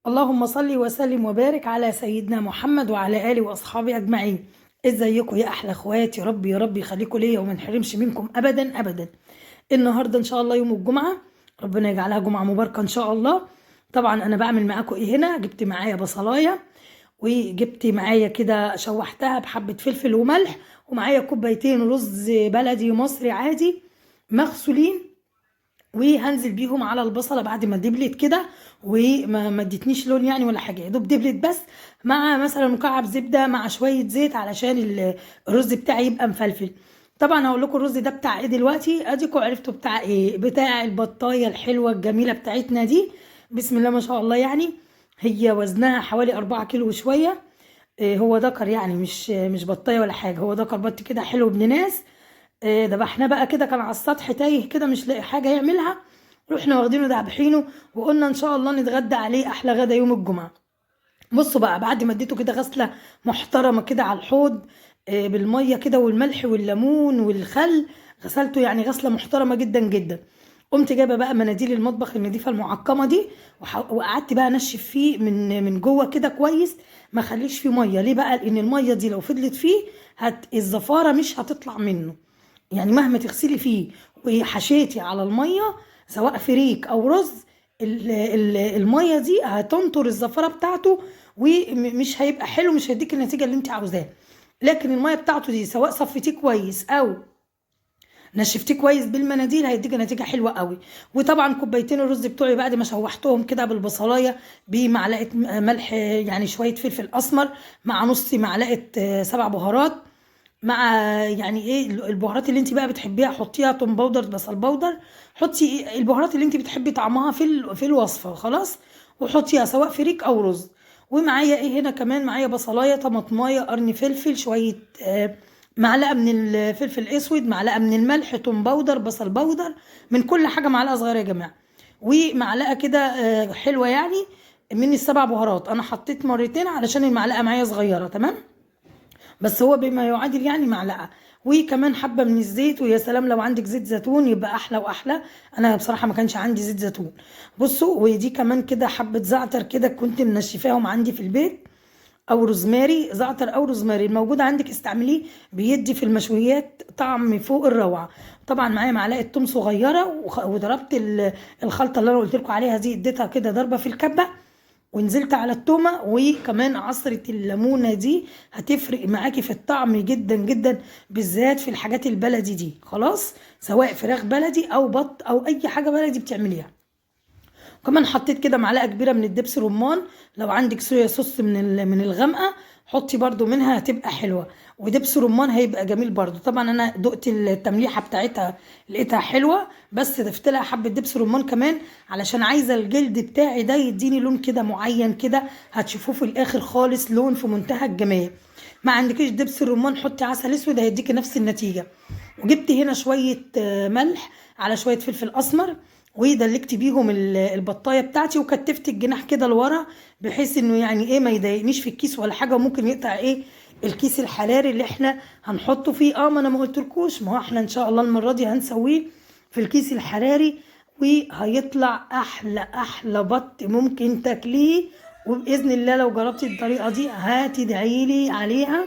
اللهم صل وسلم وبارك على سيدنا محمد وعلى آله وأصحابه أجمعين. ازيكم يا أحلى اخواتي؟ ربي يا رب يخليكم ليا وما نحرمش منكم أبدا أبدا. النهاردة إن شاء الله يوم الجمعة، ربنا يجعلها جمعة مباركة إن شاء الله. طبعا أنا بعمل معاكم إيه هنا؟ جبت معايا بصلاية، وجبت معايا كده شوحتها بحبة فلفل وملح، ومعايا كوبايتين رز بلدي مصري عادي مغسولين، وهنزل بيهم على البصله بعد ما دبلت كده، وما ادتنيش لون يعني ولا حاجه، يا دوب دبلت بس، مع مثلا مكعب زبده مع شويه زيت علشان الرز بتاعي يبقى مفلفل. طبعا هقول لكم الرز ده بتاع ايه دلوقتي، اديكم عرفتوا بتاع ايه، بتاع البطايه الحلوه الجميله بتاعتنا دي. بسم الله ما شاء الله، يعني هي وزنها حوالي 4 كيلو وشويه. هو ذكر يعني مش بطايه ولا حاجه، هو ذكر بط كده حلو ابن ناس. دبحناه بقى كده، كان على السطح تايه كده مش لاقي حاجه يعملها، رحنا واخدينه دابحينه، وقلنا ان شاء الله نتغدى عليه احلى غدا يوم الجمعه. بصوا بقى، بعد ما اديته كده غسله محترمه كده على الحوض، بالميه كده والملح والليمون والخل، غسلته يعني غسله محترمه جدا جدا. قمت جايبه بقى مناديل المطبخ النظيفه المعقمه دي، وقعدت بقى انشف فيه من جوه كده كويس، ما خليش فيه ميه. ليه بقى؟ لان الميه دي لو فضلت فيه الزفاره مش هتطلع منه، يعني مهما تغسلي فيه وحشيتي على الميه، سواء فريك او رز، الميه دي هتنطر الزفره بتاعته، ومش هيبقى حلو، مش هيديك النتيجه اللي انت عاوزاها. لكن الميه بتاعته دي سواء صفيتيه كويس او نشفتيه كويس بالمناديل، هيديك نتيجه حلوه قوي. وطبعا كوبايتين الرز بتوعي بعد ما شوحتهم كده بالبصلايه بمعلقه ملح، يعني شويه فلفل اسمر، مع نص معلقه 7 بهارات، مع يعني ايه البهارات اللي انت بقى بتحبيها حطيها، توم باودر، بصل باودر، حطي البهارات اللي انت بتحبي طعمها في الوصفه خلاص، وحطيها سواء فريك او رز. ومعايا ايه هنا كمان؟ معايا بصلايه، طماطمايه، قرن فلفل، شويه معلقه من الفلفل الاسود، معلقه من الملح، توم باودر، بصل باودر، من كل حاجه معلقه صغيره يا جماعه، ومعلقه كده حلوه يعني من ال7 بهارات. انا حطيت مرتين علشان المعلقه معايا صغيره، تمام، بس هو بما يعادل يعني معلقه. وكمان حبه من الزيت، ويا سلام لو عندك زيت زيتون يبقى احلى واحلى. انا بصراحه ما كانش عندي زيت زيتون. بصوا، ودي كمان كده حبه زعتر كده كنت منشفاهم عندي في البيت، او روزماري، زعتر او روزماري الموجود عندك استعمليه، بيدي في المشويات طعم فوق الروعه. طبعا معايا معلقه توم صغيره، وضربت الخلطه اللي انا قلت لكم عليها دي، اديتها كده ضربه في الكبه، ونزلت على التومة، وكمان عصرة الليمونة دي هتفرق معاكي في الطعم جدا جدا، بالذات في الحاجات البلدي دي. خلاص، سواء فراخ بلدي او بط او اي حاجة بلدي بتعمليها. كمان حطيت كده معلقة كبيرة من الدبس رمان، لو عندك صويا صوص من الغامقة حطي برضو منها، هتبقى حلوة. ودبس رمان هيبقى جميل برضو. طبعا انا دقت التمليحة بتاعتها لقيتها حلوة، بس ضفت لها حبة دبس رمان كمان، علشان عايزة الجلد بتاعي ده يديني لون كده معين كده، هتشوفوه في الاخر خالص لون في منتهى الجمال. ما عندكيش دبس الرمان حطي عسل اسود هيديكي نفس النتيجة. وجبت هنا شوية ملح على شوية فلفل اسمر، ودلكت بيهم البطايه بتاعتي، وكتفت الجناح كده لورا، بحيث انه يعني ايه ما يضايقنيش في الكيس ولا حاجه، وممكن يقطع ايه الكيس الحراري اللي احنا هنحطه فيه. ما انا ما قلتلكوش، ما هو احنا ان شاء الله المره دي هنسويه في الكيس الحراري، وهيطلع احلى احلى بط ممكن تاكليه. وباذن الله لو جربتي الطريقه دي هتدعيلي عليها.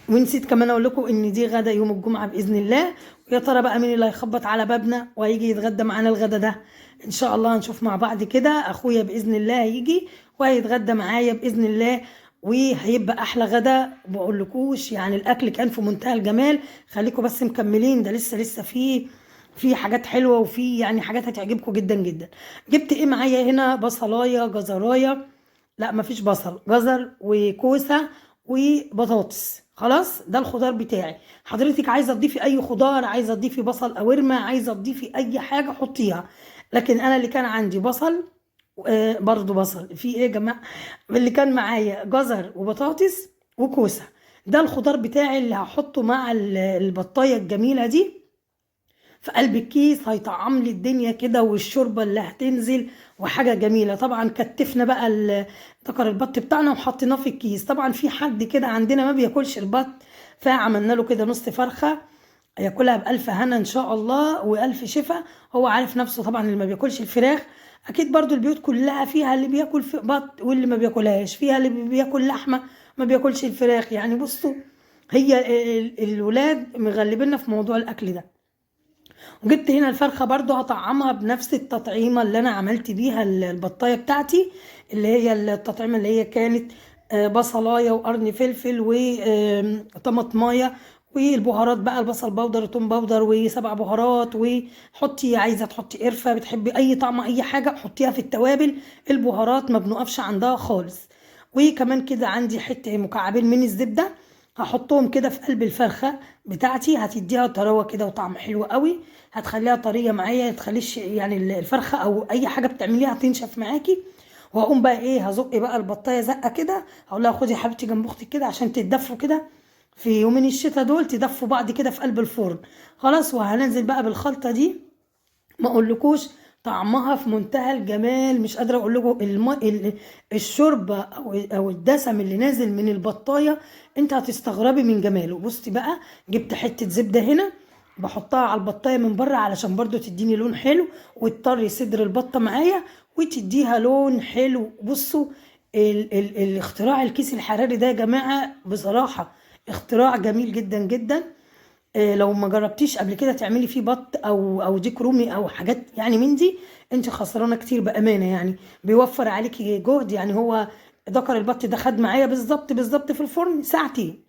ونسيت كمان اقول لكم ان دي غدا يوم الجمعه باذن الله. ويا ترى بقى مين اللي هيخبط على بابنا وهيجي يتغدى معانا الغدا ده؟ ان شاء الله هنشوف مع بعض كده. اخويا باذن الله هيجي وهيتغدى معايا باذن الله، وهيبقى احلى غدا. بقول لكوش يعني الاكل كان في منتهى الجمال. خليكم بس مكملين، ده لسه في حاجات حلوه، وفي يعني حاجات هتعجبكم جدا جدا. جبت ايه معايا هنا؟ بصلايه، جزرايه، لا مفيش بصل، جزر وكوسه وبطاطس. خلاص، ده الخضار بتاعي. حضرتك عايزه تضيفي اي خضار، عايزه تضيفي بصل او ورمه، عايزه تضيفي اي حاجه حطيها، لكن انا اللي كان عندي بصل، برضو بصل في ايه يا جماعه، اللي كان معايا جزر وبطاطس وكوسه. ده الخضار بتاعي اللي هحطه مع البطايه الجميله دي في قلب الكيس، هيطعم لي الدنيا كده، والشوربه اللي هتنزل وحاجه جميله. طبعا كتفنا بقى دكر البط بتاعنا وحطيناه في الكيس. طبعا في حد كده عندنا ما بياكلش البط، فعملنا له كده نص فرخه ياكلها بألف هنا ان شاء الله والف شفا. هو عارف نفسه طبعا اللي ما بياكلش الفراخ، اكيد برضو البيوت كلها فيها اللي بياكل في بط واللي ما بياكلهاش، فيها اللي بياكل لحمه ما بياكلش الفراخ. يعني بصوا، هي الولاد مغلبيننا في موضوع الاكل ده. وجبت هنا الفرخه برضو هطعمها بنفس التطعيمه اللي انا عملت بيها البطايه بتاعتي، اللي هي التطعيمه اللي هي كانت بصلايه وقرن فلفل وطماطمايه، والبهارات بقى البصل بودر وتوم بودر وسبع بهارات، وحطي عايزه تحطي قرفه، بتحبي اي طعم اي حاجه حطيها في التوابل. البهارات ما بنقفش عندها خالص. وكمان كده عندي حته مكعبين من الزبده، هحطهم كده في قلب الفرخه بتاعتي، هتديها طراوه كده وطعم حلو قوي، هتخليها طريه معايا، تخليش يعني الفرخه او اي حاجه بتعمليها تنشف معاكي. وهقوم بقى ايه، هزق بقى البطايه زقه كده، هقول لها خدي يا حبيبتي جنب اختك كده عشان تتدفوا كده في يومين الشتاء دول، تدفوا بعض كده في قلب الفرن. خلاص، وهننزل بقى بالخلطه دي. ما اقولكوش طعمها في منتهى الجمال، مش قادره اقول لكم الشوربه او الدسم اللي نازل من البطايه، انت هتستغربي من جماله. بصي بقى، جبت حته زبده هنا بحطها على البطايه من بره علشان برضو تديني لون حلو، وتطري صدر البطه معايا وتديها لون حلو. بصوا، الاختراع الكيس الحراري ده يا جماعه بصراحه اختراع جميل جدا جدا. لو ما جربتيش قبل كده تعملي فيه بط او ديك رومي او حاجات يعني من دي، انت خسرانه كتير بامانه. يعني بيوفر عليكي جهد. يعني هو دكر البط ده خد معايا بالظبط في الفرن ساعتين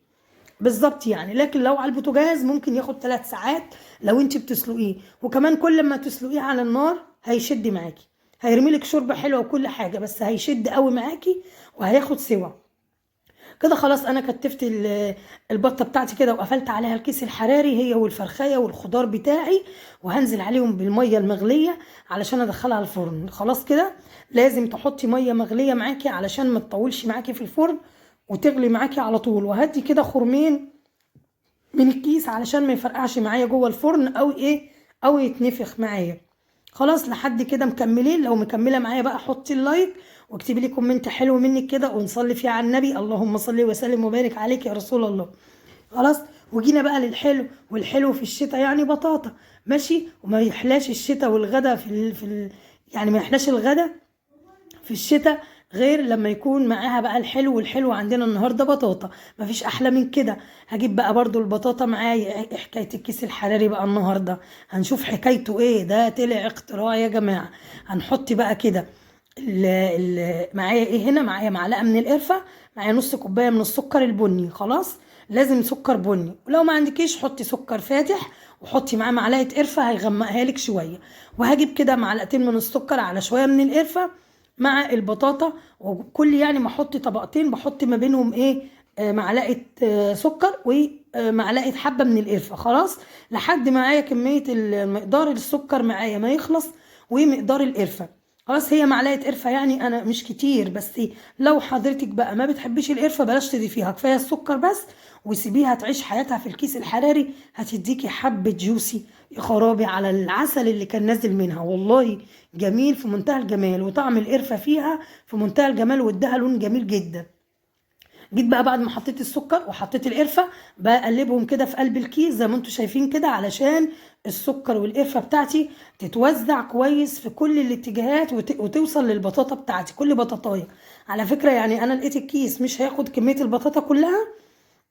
بالظبط يعني، لكن لو على البوتاجاز ممكن ياخد 3 ساعات لو انت بتسلقيه. وكمان كل ما تسلقيه على النار هيشد معاكي، هيرمي لك شوربه حلوه وكل حاجه، بس هيشد قوي معاكي وهياخد سوا كده. خلاص انا كتفت البطه بتاعتي كده وقفلت عليها الكيس الحراري، هي والفرخايه والخضار بتاعي، وهنزل عليهم بالميه المغليه علشان ادخلها الفرن. خلاص كده لازم تحطي ميه مغليه معاكي علشان ما تطولش معاكي في الفرن وتغلي معاكي على طول. وهدي كده خرمين من الكيس علشان ما يفرقعش معايا جوه الفرن او ايه، او يتنفخ معايا. خلاص لحد كده مكملين. لو مكمله معايا بقى حطي اللايك واكتبي لي كومنت حلو منك كده ونصلي فيه على النبي، اللهم صل وسلم وبارك عليك يا رسول الله. خلاص، وجينا بقى للحلو. والحلو في الشتاء يعني بطاطا، ماشي. وما يحلاش الشتاء والغدا يعني ما يحلاش الغدا في الشتاء غير لما يكون معاها بقى الحلو. والحلو عندنا النهارده بطاطا، مفيش احلى من كده. هجيب بقى برضو البطاطا معايا. حكايه الكيس الحراري بقى النهارده هنشوف حكايته ايه، ده طلع اختراع يا جماعه. هنحط بقى كده معايا ايه هنا، معايا معلقه من القرفه، معايا نص كوبايه من السكر البني. خلاص، لازم سكر بني، ولو ما عندكيش حطي سكر فاتح وحطي معاه معلقه قرفه هيغمقها لك شويه. وهجيب كده معلقتين من السكر على شويه من القرفه مع البطاطا. وكل يعني ما احط طبقتين بحط ما بينهم ايه، معلقه سكر ومعلقه حبه من القرفه. خلاص، لحد معايا كميه مقدار السكر معايا ما يخلص ومقدار القرفه. خلاص، هي معلقه قرفه يعني انا مش كتير، بس لو حضرتك بقى ما بتحبيش القرفه بلاش تضيفيها، كفايه السكر بس، وسيبيها تعيش حياتها في الكيس الحراري. هتديكي حبه جوسي يا خرابي على العسل اللي كان نازل منها، والله جميل في منتهى الجمال، وطعم القرفه فيها في منتهى الجمال واداها لون جميل جدا. جيت بقى بعد ما حطيت السكر وحطيت القرفه بقلبهم كده في قلب الكيس زي ما انتم شايفين كده، علشان السكر والقرفه بتاعتي تتوزع كويس في كل الاتجاهات وتوصل للبطاطا بتاعتي كل بطاطايه. على فكره يعني انا لقيت الكيس مش هياخد كميه البطاطا كلها،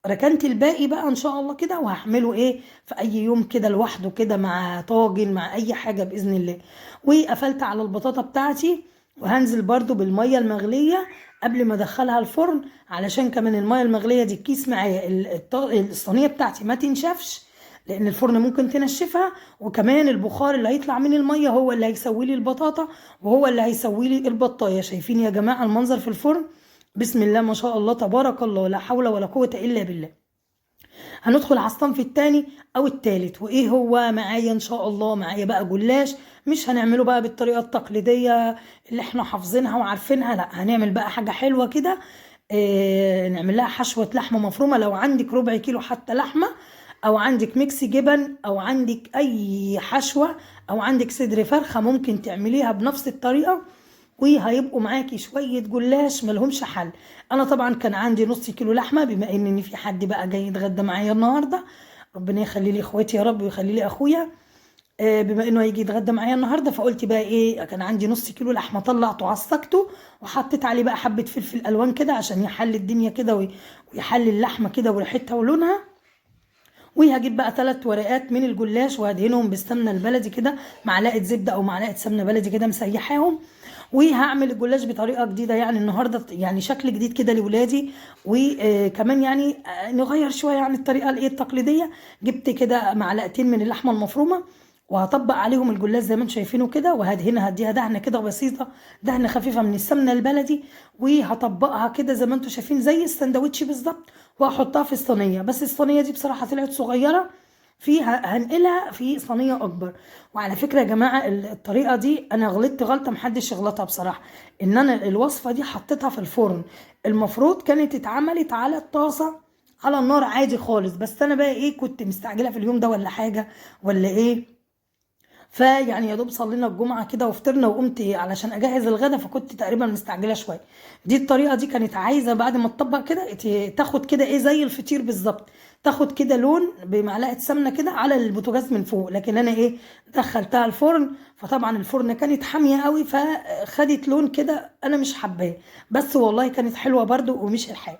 ركنت الباقي بقى ان شاء الله كده، وهحمله ايه في اي يوم كده لوحده كده مع طاجن مع اي حاجه باذن الله. وقفلت على البطاطا بتاعتي، وهنزل برضو بالميه المغليه قبل ما ادخلها الفرن، علشان كمان الميه المغليه دي الكيس معايا الصينيه بتاعتي ما تنشفش، لان الفرن ممكن تنشفها. وكمان البخار اللي هيطلع من الميه هو اللي هيسوي لي البطاطا وهو اللي هيسوي لي البطايه. شايفين يا جماعه المنظر في الفرن؟ بسم الله ما شاء الله تبارك الله، لا حول ولا قوة إلا بالله. هندخل على الصنف التاني أو التالت، وإيه هو معايا إن شاء الله؟ معايا بقى جلاش، مش هنعمله بقى بالطريقة التقليدية اللي احنا حافظينها وعارفينها، لا هنعمل بقى حاجة حلوة كده. نعمل لها حشوة لحمة مفرومة. لو عندك ربع كيلو حتى لحمة، أو عندك ميكس جبن، أو عندك أي حشوة، أو عندك صدر فرخة، ممكن تعمليها بنفس الطريقة وهيبقوا معاكي شويه جلاش ملهمش حل. انا طبعا كان عندي نص كيلو لحمه، بما ان في حد بقى جاي يتغدى معايا النهارده، ربنا يخلي لي اخواتي يا رب ويخلي لي اخويا. بما انه هيجي يتغدى معايا النهارده، فقلت بقى ايه، كان عندي نص كيلو لحمه طلعته عصقته وحطيت عليه بقى حبه فلفل الوان كده عشان يحلي الدنيا كده ويحلي اللحمه كده وريحتها ولونها. وهجيب بقى 3 ورقات من الجلاش وهدهنهم بالسمنه البلدي كده، معلقه زبده او معلقه سمنه بلدي كده مسيحاهم. وهعمل الجلاش بطريقه جديده يعني النهارده، يعني شكل جديد كده لاولادي. وكمان يعني نغير شويه عن الطريقه الايه التقليديه. جبت كده معلقتين من اللحمه المفرومه وهطبق عليهم الجلاش زي ما انتم شايفينه كده، وهدهنها هديها دهنه كده بسيطه، دهنه خفيفه من السمنه البلدي. وهطبقها كده زي ما انتم شايفين زي السندوتش بالظبط، وهحطها في الصينيه. بس الصينيه دي بصراحه طلعت صغيره، فيها هنقلها في صينيه اكبر. وعلى فكره يا جماعه الطريقه دي انا غلطت غلطه محدش يغلطها بصراحه، ان انا الوصفه دي حطيتها في الفرن. المفروض كانت اتعملت على الطاسه على النار عادي خالص، بس انا بقى ايه كنت مستعجله في اليوم ده ولا حاجه ولا ايه. فيعني يا دوب صلينا الجمعه كده وفطرنا وقمت علشان اجهز الغدا، فكنت تقريبا مستعجله شويه. دي الطريقه دي كانت عايزه بعد ما تطبق كده تاخد كده ايه زي الفطير بالظبط، تاخد كده لون بمعلقه سمنه كده على البوتاجاز من فوق. لكن انا ايه دخلتها الفرن، فطبعا الفرن كانت حاميه قوي فخدت لون كده انا مش حباه. بس والله كانت حلوه برده ومش الحال.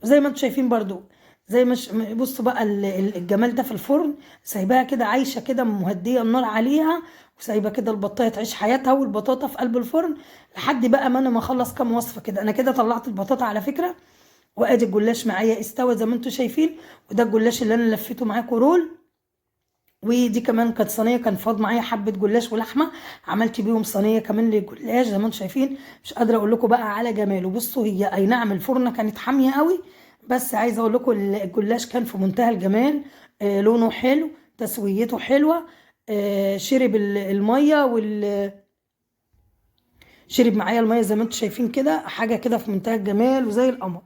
زي ما انتم شايفين برضو، زي ما بصوا بقى الجمال ده في الفرن. سايباها كده عايشه كده مهديه النار عليها، وسايبه كده البطايه تعيش حياتها والبطاطا في قلب الفرن لحد بقى ما انا ما اخلص كام وصفه كده. انا كده طلعت البطاطا على فكره، وادي الجلاش معايا استوى زي ما انتم شايفين. وده الجلاش اللي انا لفيته معاكم رول. ودي كمان كانت صينيه، كان فاض معايا حبه جلاش ولحمه، عملت بيهم صينيه كمان للجلاش زي ما انتم شايفين. مش قادره اقول لكم بقى على جماله. بصوا هي اي نعم الفرن كانت حاميه قوي، بس عايزه اقول لكم الجلاش كان في منتهى الجمال. لونه حلو، تسويته حلوه. شرب الميه شرب معايا الميه زي ما انتم شايفين كده، حاجه كده في منتهى الجمال وزي القمر.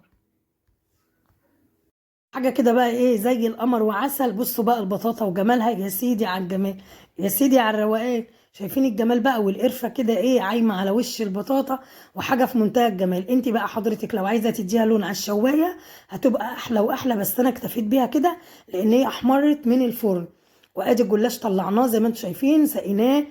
حاجه كده بقى ايه زي القمر وعسل. بصوا بقى البطاطا وجمالها، يا سيدي على الجمال، يا سيدي على الروقان. شايفين الجمال بقى والقرفه كده ايه عايمه على وش البطاطا، وحاجه في منتهى الجمال. انت بقى حضرتك لو عايزه تديها لون على الشوايه هتبقى احلى واحلى، بس انا اكتفيت بيها كده لان هي احمرت من الفرن. وادي الجلاش طلعناه زي ما انتم شايفين، سقيناه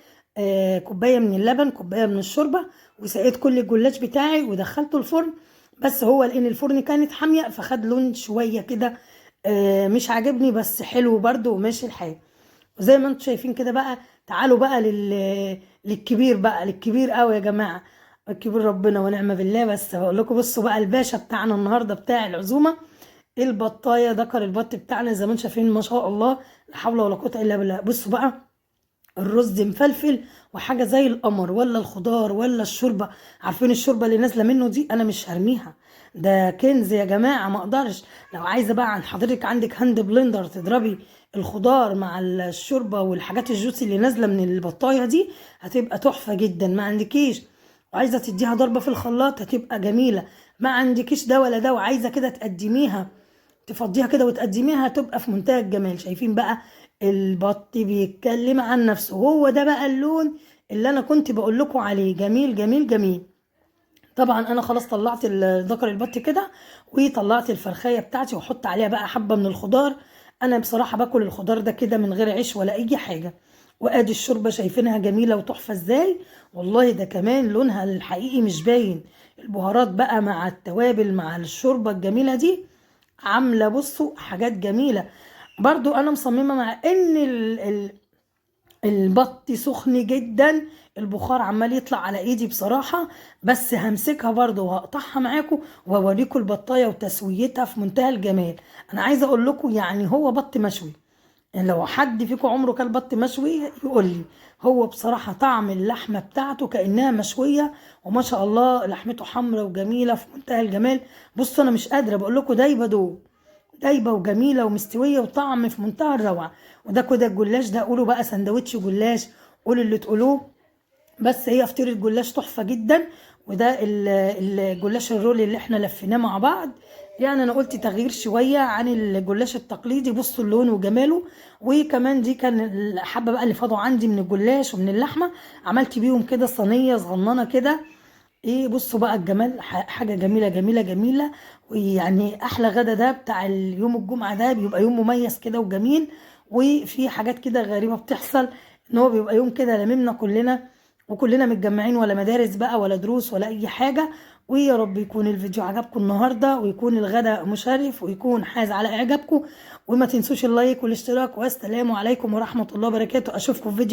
كوبايه من اللبن كوبايه من الشوربه، وسقيت كل الجلاش بتاعي ودخلته الفرن. بس هو لان الفرن كانت حاميه فخد لون شويه كده مش عاجبني، بس حلو برده وماشي الحال. وزي ما انتم شايفين كده بقى، تعالوا بقى للكبير بقى، للكبير قوي يا جماعه. الكبير ربنا ونعم بالله. بس هقول لكم بصوا بقى الباشا بتاعنا النهارده بتاع العزومه، البطايه دكر البط بتاعنا زي ما انتم شايفين ما شاء الله، لا حول ولا قوه الا بالله. بصوا بقى الرز مفلفل وحاجه زي القمر، ولا الخضار ولا الشوربه. عارفين الشوربه اللي نازله منه دي انا مش هرميها، ده كنز يا جماعه ما اقدرش. لو عايزه بقى عن حضرتك عندك هاند بلندر تضربي الخضار مع الشوربه والحاجات الجوسي اللي نازله من البطايه دي هتبقى تحفه جدا. ما عندكيش وعايزه تديها ضربه في الخلاط هتبقى جميله. ما عندكيش ده ولا ده وعايزه كده تقدميها، تفضيها كده وتقدميها، هتبقى في منتهى الجمال. شايفين بقى البط بيتكلم عن نفسه، هو ده بقى اللون اللي انا كنت بقول لكم عليه، جميل جميل جميل. طبعا انا خلاص طلعت ذكر البط كده، وطلعت الفرخيه بتاعتي واحط عليها بقى حبه من الخضار. انا بصراحه باكل الخضار ده كده من غير عيش ولا اي حاجه. وادي الشوربه شايفينها جميله وتحفه ازاي، والله ده كمان لونها الحقيقي مش باين. البهارات بقى مع التوابل مع الشوربه الجميله دي عامله بصوا حاجات جميله. برضو انا مصممه مع ان البط سخن جدا، البخار عمال يطلع على ايدي بصراحه. بس همسكها برضو وهقطعها معاكم واوريكم البطايه وتسويتها في منتهى الجمال. انا عايزه اقول لكم يعني هو بط مشوي، يعني لو حد فيكم عمره كل بط مشوي يقول لي. هو بصراحة طعم اللحمة بتاعته كأنها مشوية، وما شاء الله لحمته حمرا وجميلة في منتهى الجمال. بصوا أنا مش قادرة بقول لكم دايبة دوب، دايبة وجميلة ومستوية وطعم في منتهى الروعة. وده كده الجلاش ده قولوا بقى سندوتش جلاش، قولوا اللي تقولوه. بس هي فطيرة جلاش تحفة جدا. وده الجلاش الرول اللي احنا لفيناه مع بعض. يعني انا قلت تغيير شوية عن الجلاش التقليدي، بصوا اللون وجماله. وكمان دي كان الحبة بقى اللي فاضوا عندي من الجلاش ومن اللحمة، عملت بيهم كده صينية صغننة كده. ايه بصوا بقى الجمال، حاجة جميلة جميلة جميلة. ويعني احلى غدا ده بتاع اليوم الجمعة ده بيبقى يوم مميز كده وجميل، وفي حاجات كده غريبة بتحصل. ان هو بيبقى يوم كده لممنا كلنا وكلنا متجمعين، ولا مدارس بقى ولا دروس ولا اي حاجة. ويا رب يكون الفيديو عجبكم النهاردة، ويكون الغداء مشرف، ويكون حاز على اعجابكم. وما تنسوش اللايك والاشتراك، والسلام عليكم ورحمة الله وبركاته. اشوفكم في فيديو